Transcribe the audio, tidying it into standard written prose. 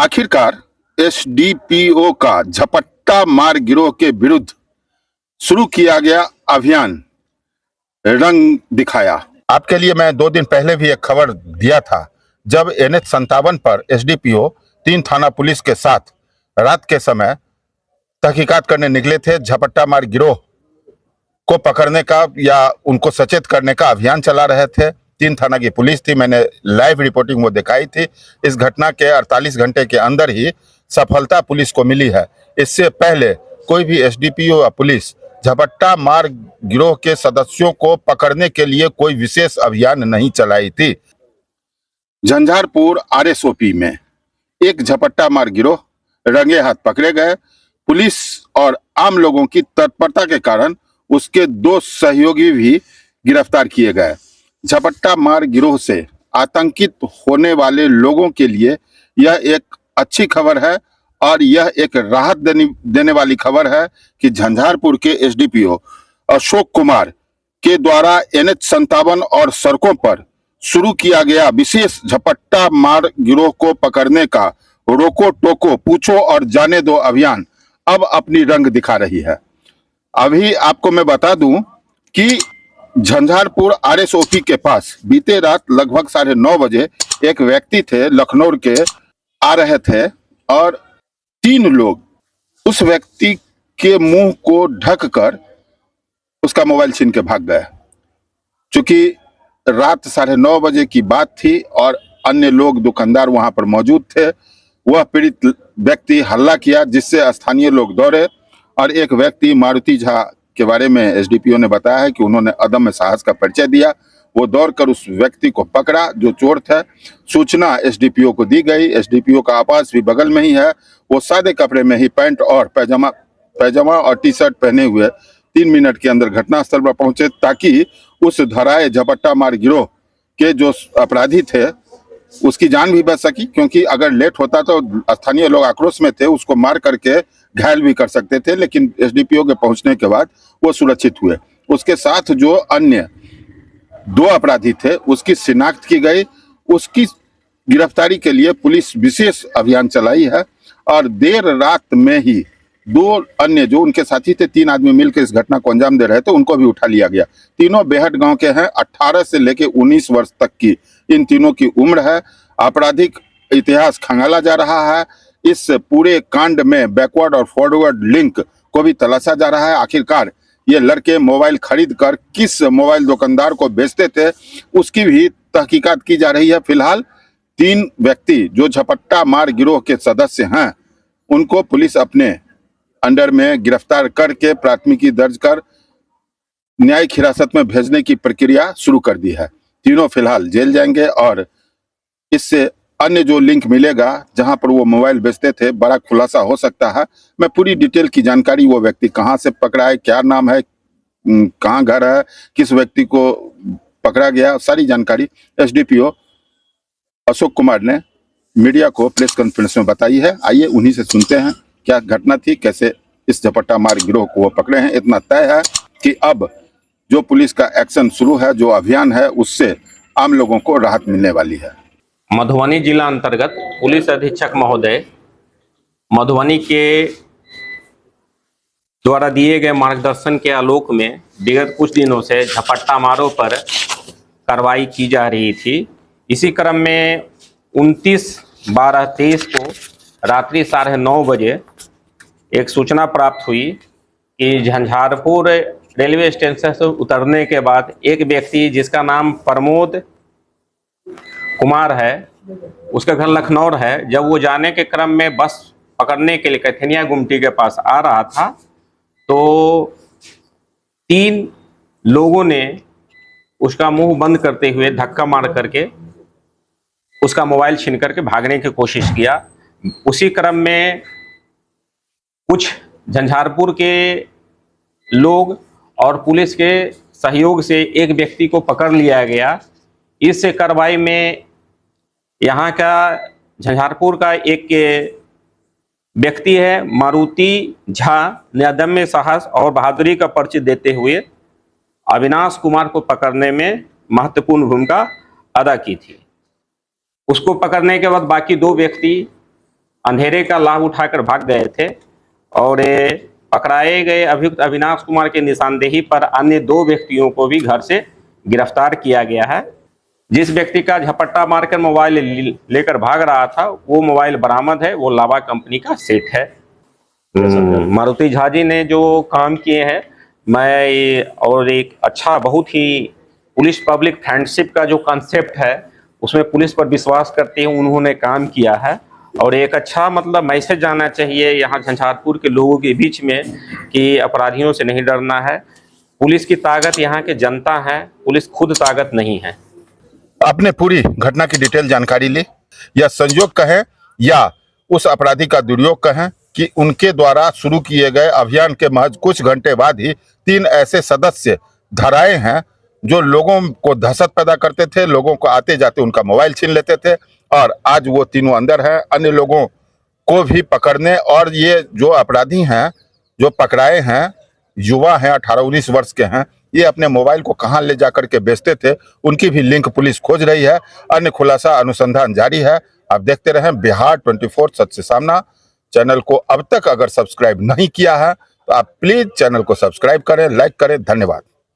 आखिरकार एसडीपीओ का झपट्टा मार गिरोह के विरुद्ध शुरू किया गया अभियान रंग दिखाया। आपके लिए मैं 2 दिन पहले भी एक खबर दिया था, जब NH-57 पर एसडीपीओ 3 थाना पुलिस के साथ रात के समय तहकीकात करने निकले थे। झपट्टा मार गिरोह को पकड़ने का या उनको सचेत करने का अभियान चला रहे थे। 3 थाना की पुलिस थी, मैंने लाइव रिपोर्टिंग वो दिखाई थी। इस घटना के 48 घंटे के अंदर ही सफलता पुलिस को मिली है। इससे पहले कोई भी एसडीपीओ या पुलिस झपट्टा मार गिरोह के सदस्यों को पकड़ने के लिए कोई विशेष अभियान नहीं चलाई थी। झंझारपुर आरएसओपी में एक झपट्टा मार गिरोह रंगे हाथ पकड़े गए। पुलिस और आम लोगों की तत्परता के कारण उसके 2 सहयोगी भी गिरफ्तार किए गए। झपट्टा मार गिरोह से आतंकित होने वाले लोगों के लिए यह एक अच्छी खबर है और यह एक राहत देने वाली खबर है कि झंझारपुर के एसडीपीओ अशोक कुमार के द्वारा NH-57 और सड़कों पर शुरू किया गया विशेष झपट्टा मार गिरोह को पकड़ने का रोको टोको पूछो और जाने दो अभियान अब अपनी रंग दिखा रही है। अभी आपको मैं बता दूं कि झंझारपुर आरएसओपी के पास बीते रात लगभग 9:30 बजे एक व्यक्ति थे, लखनऊ के आ रहे थे और 3 लोग उस व्यक्ति के मुंह को ढककर उसका मोबाइल छीन के भाग गए। चूंकि रात 9:30 बजे की बात थी और अन्य लोग दुकानदार वहां पर मौजूद थे, वह पीड़ित व्यक्ति हल्ला किया जिससे स्थानीय लोग दौड़े और एक व्यक्ति मारुति झा के बारे में एसडीपीओ ने बताया है कि उन्होंने अदम्य साहस का परिचय दिया। वो दौड़कर उस व्यक्ति को पकड़ा जो चोर था। सूचना एसडीपीओ को दी गई। एसडीपीओ का आवास भी बगल में ही है। वो सादे कपड़े में ही पैंट और पैजामा और टी-शर्ट पहने हुए 3 मिनट के अंदर घटनास्थल पर पहुंचे ताकि उस धराए झपट्टा मार गिरोह के जो अपराधी थे उसकी जान भी बच सकी, क्योंकि अगर लेट होता तो स्थानीय लोग आक्रोश में थे, उसको मार करके घायल भी कर सकते थे, लेकिन एसडीपीओ के पहुंचने के बाद वो सुरक्षित हुए। उसके साथ जो अन्य 2 अपराधी थे उसकी शिनाख्त की गई। उसकी गिरफ्तारी के लिए पुलिस विशेष अभियान चलाई है और देर रात में ही 2 अन्य जो उनके साथी थे, 3 आदमी मिलकर इस घटना को अंजाम दे रहे थे, उनको भी उठा लिया गया। तीनों बेहट गांव के हैं। 18 से लेकर 19 वर्ष तक की इन तीनों की उम्र है। आपराधिक इतिहास खंगाला जा रहा है। इस पूरे कांड में बैकवर्ड और फॉरवर्ड लिंक को भी तलाशा जा रहा है। आखिरकार ये लड़के मोबाइल खरीद कर किस मोबाइल दुकानदार को बेचते थे उसकी भी तहकीकात की जा रही है। फिलहाल 3 व्यक्ति जो झपट्टा मार गिरोह के सदस्य हैं उनको पुलिस अपने अंडर में गिरफ्तार करके प्राथमिकी दर्ज कर न्यायिक हिरासत में भेजने की प्रक्रिया शुरू कर दी है। तीनों फिलहाल जेल जाएंगे और इससे अन्य जो लिंक मिलेगा जहां पर वो मोबाइल बेचते थे, बड़ा खुलासा हो सकता है। मैं पूरी डिटेल की जानकारी, वो व्यक्ति कहां से पकड़ा है, क्या नाम है, कहां घर है, किस व्यक्ति को पकड़ा गया, सारी जानकारी एसडीपीओ अशोक कुमार ने मीडिया को प्रेस कॉन्फ्रेंस में बताई है। आइए उन्हीं से सुनते हैं क्या घटना थी, कैसे इस झपट्टा मार गिरोह को वो पकड़े हैं। इतना तय है कि अब जो पुलिस का एक्शन शुरू है, जो अभियान है, उससे आम लोगों को राहत मिलने वाली है। मधुबनी जिला अंतर्गत पुलिस अधीक्षक महोदय मधुबनी के द्वारा दिए गए मार्गदर्शन के आलोक में विगत कुछ दिनों से झपट्टा मारों पर कार्रवाई की जा रही थी। इसी क्रम में 29/12/23 को रात्रि 9:30 बजे एक सूचना प्राप्त हुई कि झंझारपुर रेलवे स्टेशन से उतरने के बाद एक व्यक्ति जिसका नाम प्रमोद कुमार है, उसका घर लखनऊ है, जब वो जाने के क्रम में बस पकड़ने के लिए कैथनिया गुमटी के पास आ रहा था तो 3 लोगों ने उसका मुंह बंद करते हुए धक्का मार करके उसका मोबाइल छीन करके भागने की कोशिश किया। उसी क्रम में कुछ झंझारपुर के लोग और पुलिस के सहयोग से एक व्यक्ति को पकड़ लिया गया। इस कार्रवाई में यहाँ का झंझारपुर का एक व्यक्ति है मारुति झा ने अदम्य साहस और बहादुरी का परिचय देते हुए अविनाश कुमार को पकड़ने में महत्वपूर्ण भूमिका अदा की थी। उसको पकड़ने के बाद बाकी 2 व्यक्ति अंधेरे का लाभ उठाकर भाग गए थे और पकड़ाए गए अभियुक्त अविनाश कुमार के निशानदेही पर अन्य 2 व्यक्तियों को भी घर से गिरफ्तार किया गया है। जिस व्यक्ति का झपट्टा मारकर मोबाइल लेकर भाग रहा था वो मोबाइल बरामद है, वो लावा कंपनी का सेट है। मारुति झा जी ने जो काम किए हैं, मैं और एक अच्छा बहुत ही पुलिस पब्लिक फ्रेंडशिप का जो कॉन्सेप्ट है उसमें पुलिस पर विश्वास करते हुए उन्होंने काम किया है और एक अच्छा मतलब मैसेज जाना चाहिए यहाँ झंझारपुर के लोगों के बीच में कि अपराधियों से नहीं डरना है। पुलिस की ताकत यहाँ के जनता है, पुलिस खुद ताकत नहीं है। आपने पूरी घटना की डिटेल जानकारी ली, या संयोग कहें या उस अपराधी का दुर्योग कहें कि उनके द्वारा शुरू किए गए अभियान के महज कुछ घंटे बाद ही 3 ऐसे सदस्य धराए हैं जो लोगों को दहशत पैदा करते थे, लोगों को आते जाते उनका मोबाइल छीन लेते थे, और आज वो तीनों अंदर हैं। अन्य लोगों को भी पकड़ने, और ये जो अपराधी हैं जो पकड़ाए हैं युवा हैं, 18-19 वर्ष के हैं, ये अपने मोबाइल को कहां ले जाकर के बेचते थे उनकी भी लिंक पुलिस खोज रही है। अन्य खुलासा अनुसंधान जारी है। आप देखते रहें बिहार 24 सच से सामना। चैनल को अब तक अगर सब्सक्राइब नहीं किया है तो आप प्लीज चैनल को सब्सक्राइब करें, लाइक करें। धन्यवाद।